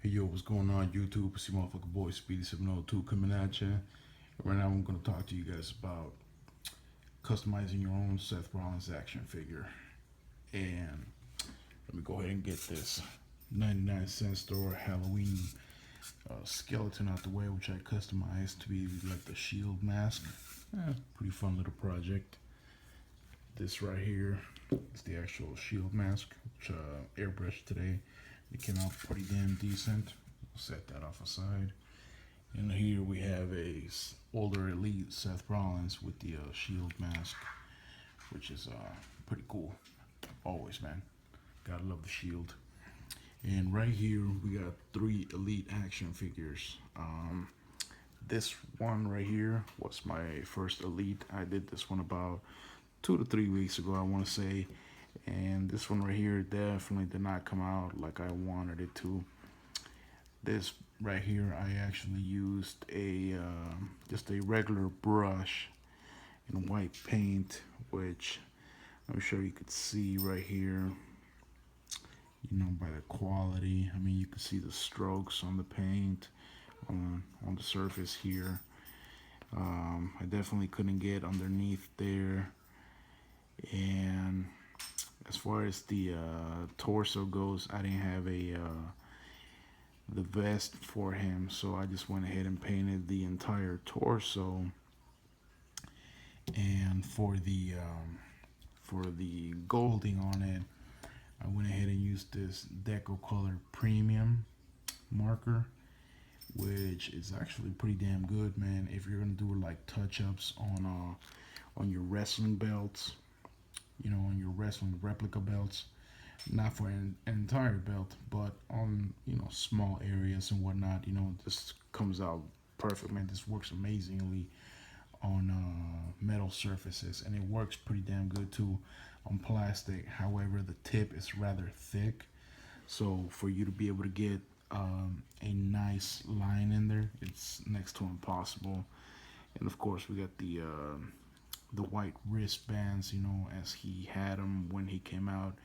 Hey yo, what's going on YouTube? It's your motherfucking boy Speedy702 coming at you. Right now I'm going to talk to you guys about customizing your own Seth Rollins action figure. And let me go ahead and get this 99-cent store Halloween skeleton out the way, which I customized to be like the shield mask. Pretty fun little project. This right here is the actual shield mask, which airbrushed today. It came out pretty damn decent. We'll set that off aside. And here we have a older elite Seth Rollins with the shield mask, which is pretty cool. Always, man. Gotta love the shield. And right here we got 3 elite action figures. This one right here was my first elite. I did this one about 2 to 3 weeks ago, I want to say. And this one right here definitely did not come out like I wanted it to. This right here, I actually used a just a regular brush in white paint, which I'm sure you could see right here, you know, by the quality. I mean, you can see the strokes on the paint on the surface here. I definitely couldn't get underneath there. And as far as the torso goes, I didn't have the vest for him, so I just went ahead and painted the entire torso. And for the golding on it, I went ahead and used this Deco Color Premium marker, which is actually pretty damn good, man. If you're gonna do like touch-ups on your wrestling belts, you know, on your wrestling replica belts, not for an entire belt, but on, you know, small areas and whatnot, you know, this comes out perfect, man. This works amazingly on metal surfaces, and it works pretty damn good too on plastic. However, the tip is rather thick, so for you to be able to get a nice line in there, it's next to impossible. And of course, we got the white wristbands, you know, as he had them when he came out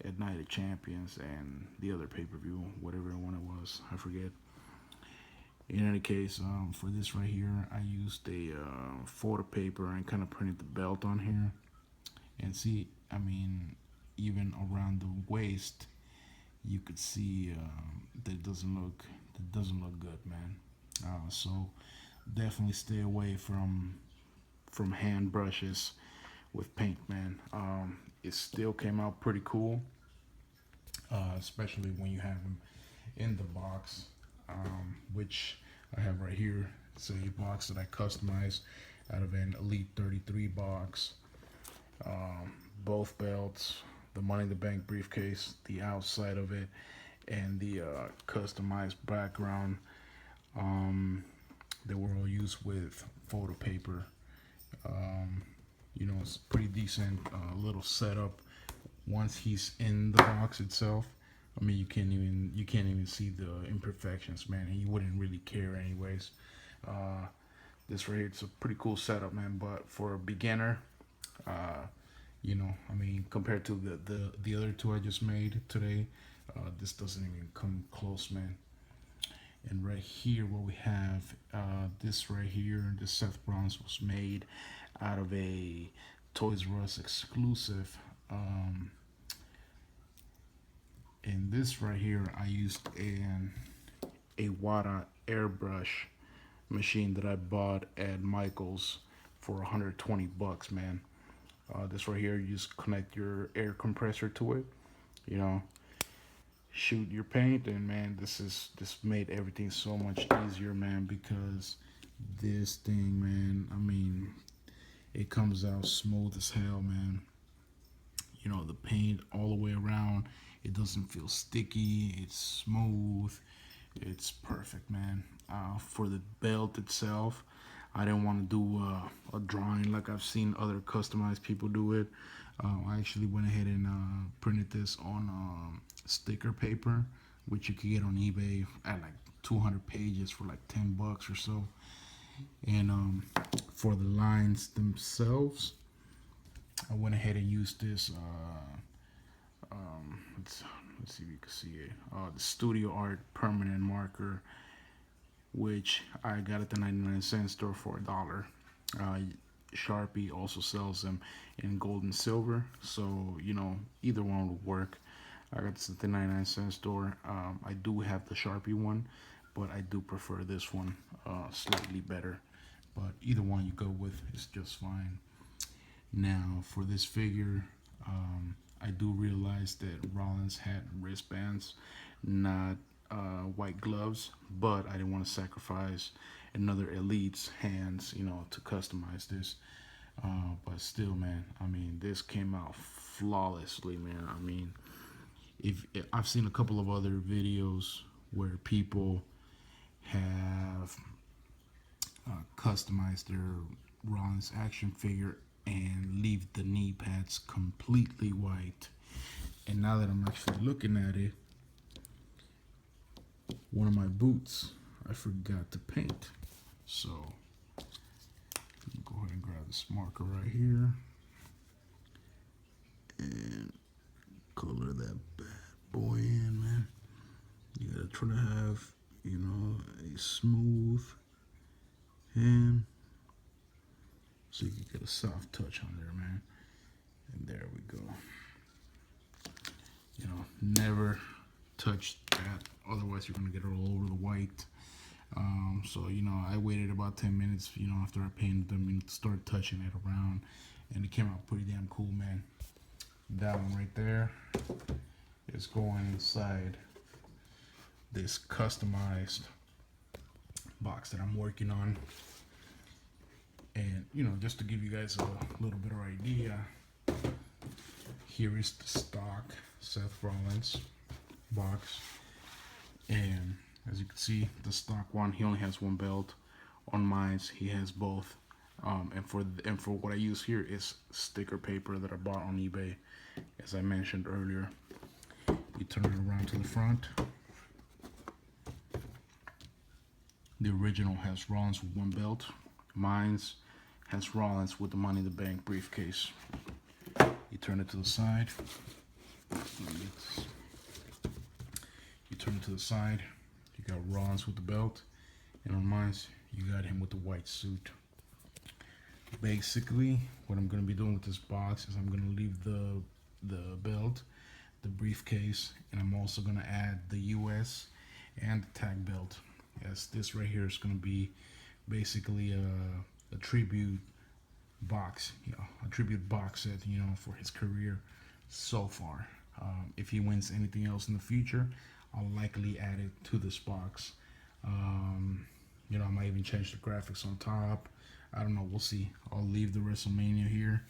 at Night of Champions and the other pay-per-view, whatever one it was, I forget. In any case, for this right here, I used a photo paper and kind of printed the belt on here. And see, I mean, even around the waist, you could see that it doesn't look good, man. So definitely stay away from hand brushes with paint, man. It still came out pretty cool, especially when you have them in the box, which I have right here. It's a box that I customized out of an Elite 33 box. Both belts, the Money in the Bank briefcase, the outside of it, and the customized background. They were all used with photo paper. You know, it's pretty decent little setup. Once he's in the box itself, I mean, you can't even see the imperfections, man, and you wouldn't really care anyways. This right here, it's a pretty cool setup, man. But for a beginner, you know, I mean, compared to the other 2 I just made today, this doesn't even come close, man. And right here, what we have, this right here, the Seth Rollins was made out of a Toys R Us exclusive. And this right here, I used a Wada airbrush machine that I bought at Michael's for 120 bucks, man. This right here, you just connect your air compressor to it, you know, shoot your paint, and man, this made everything so much easier, man, because this thing, man, I mean, it comes out smooth as hell, man. You know, the paint all the way around, it doesn't feel sticky, it's smooth, it's perfect, man. For the belt itself, I didn't want to do a drawing like I've seen other customized people do it. I actually went ahead and printed this on sticker paper, which you could get on eBay at like 200 pages for like 10 bucks or so. And for the lines themselves, I went ahead and used this let's see if you can see it. The Studio Art permanent marker, which I got at the 99-cent store for $1. Sharpie also sells them in gold and silver, so you know either one would work. I got this at the 99-cent store. I do have the Sharpie one, but I do prefer this one slightly better. But either one you go with is just fine. Now for this figure, I do realize that Rollins had wristbands, not white gloves, but I didn't want to sacrifice another Elite's hands, you know, to customize this. But still, man, I mean, this came out flawlessly, man. I mean, if I've seen a couple of other videos where people have customized their Rollins action figure and leave the knee pads completely white. And now that I'm actually looking at it, one of my boots I forgot to paint. So let me go ahead and grab this marker right here and color that bad boy in, man. You gotta try to have, you know, a smooth hand so you can get a soft touch on there, man. And there we go. You know, never touch that, otherwise you're gonna get it all over the white. So you know, I waited about 10 minutes, you know, after I painted them, and started touching it around, and it came out pretty damn cool, man. That one right there is going inside this customized box that I'm working on. And you know, just to give you guys a little bit of idea, here is the stock Seth Rollins box, and as you can see, the stock one, he only has one belt. On mine, he has both. And for what I use here is sticker paper that I bought on eBay, as I mentioned earlier. You turn it around to the front. The original has Rollins with one belt. Mine's has Rollins with the Money in the Bank briefcase. You turn it to the side. You turn it to the side. You got Rollins with the belt, and on mine, you got him with the white suit. Basically, what I'm going to be doing with this box is I'm going to leave the belt, the briefcase, and I'm also going to add the US and the tag belt. Yes, this right here is going to be basically a tribute box, you know, a tribute box set, you know, for his career so far. If he wins anything else in the future, I'll likely add it to this box. You know, I might even change the graphics on top. I don't know, we'll see. I'll leave the WrestleMania here,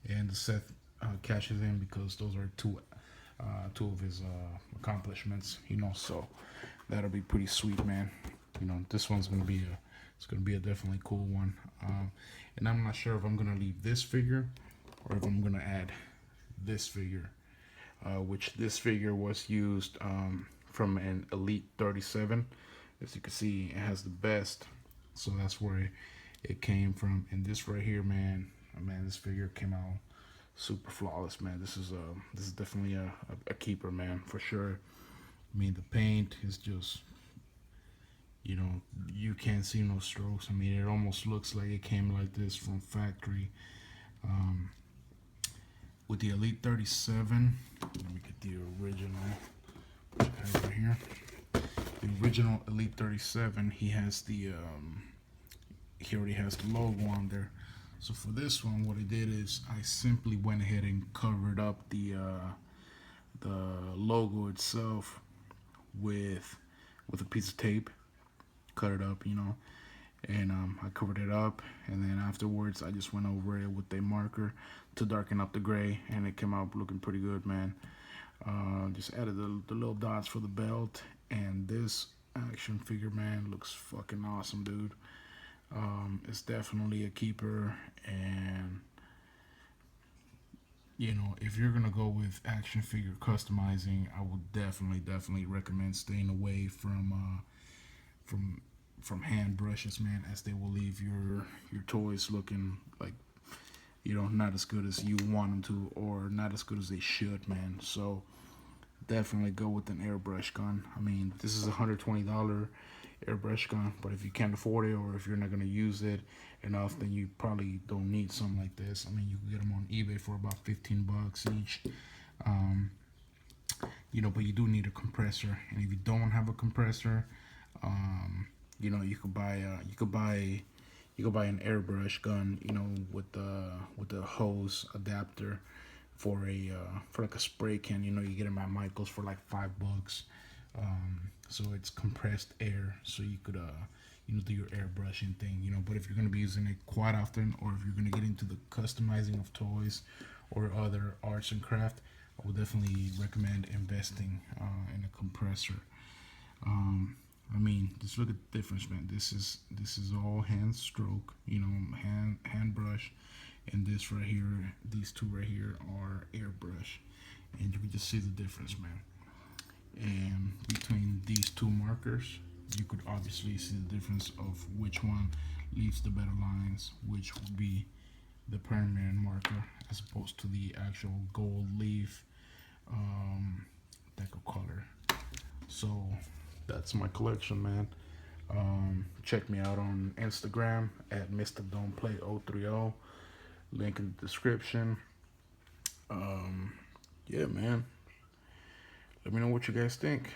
and the Seth cashes in, because those are two of his accomplishments, you know. So that'll be pretty sweet, man. You know, this one's gonna be a definitely cool one. And I'm not sure if I'm gonna leave this figure or if I'm gonna add this figure, which this figure was used from an Elite 37. As you can see, it has the best, so that's where it came from. And this right here, man, this figure came out super flawless, man. This is definitely a keeper, man, for sure. I mean, the paint is just, you know, you can't see no strokes. I mean, it almost looks like it came like this from factory. With the Elite 37, let me get the original, which I have right here. The original Elite 37, he has the he already has the logo on there. So for this one, what I did is I simply went ahead and covered up the logo itself with a piece of tape, cut it up, you know, and I covered it up, and then afterwards I just went over it with a marker to darken up the gray, and it came out looking pretty good, man. Just added the little dots for the belt, and this action figure, man, looks fucking awesome, dude. It's definitely a keeper, and you know, if you're gonna go with action figure customizing, I would definitely recommend staying away from hand brushes, man, as they will leave your toys looking like, you know, not as good as you want them to, or not as good as they should, man. So definitely go with an airbrush gun. I mean, this is a $120 airbrush gun, but if you can't afford it or if you're not gonna use it enough, then you probably don't need something like this. I mean, you can get them on eBay for about 15 bucks each. You know, but you do need a compressor, and if you don't have a compressor, you know, you could buy an airbrush gun, you know, with the hose adapter for like a spray can. You know, you get them at Michael's for like $5. So it's compressed air, so you could you know, do your airbrushing thing. You know, but if you're gonna be using it quite often, or if you're gonna get into the customizing of toys or other arts and craft, I would definitely recommend investing in a compressor. I mean, just look at the difference, man. This is all hand stroke, you know, hand brush, and this right here, these two right here are airbrush, and you can just see the difference, man. And between these two markers, you could obviously see the difference of which one leaves the better lines, which would be the primary marker as opposed to the actual gold leaf deco color. So that's my collection, man. Check me out on Instagram at Mr. Don't Play 030. Link in the description. Yeah, man. Let me know what you guys think.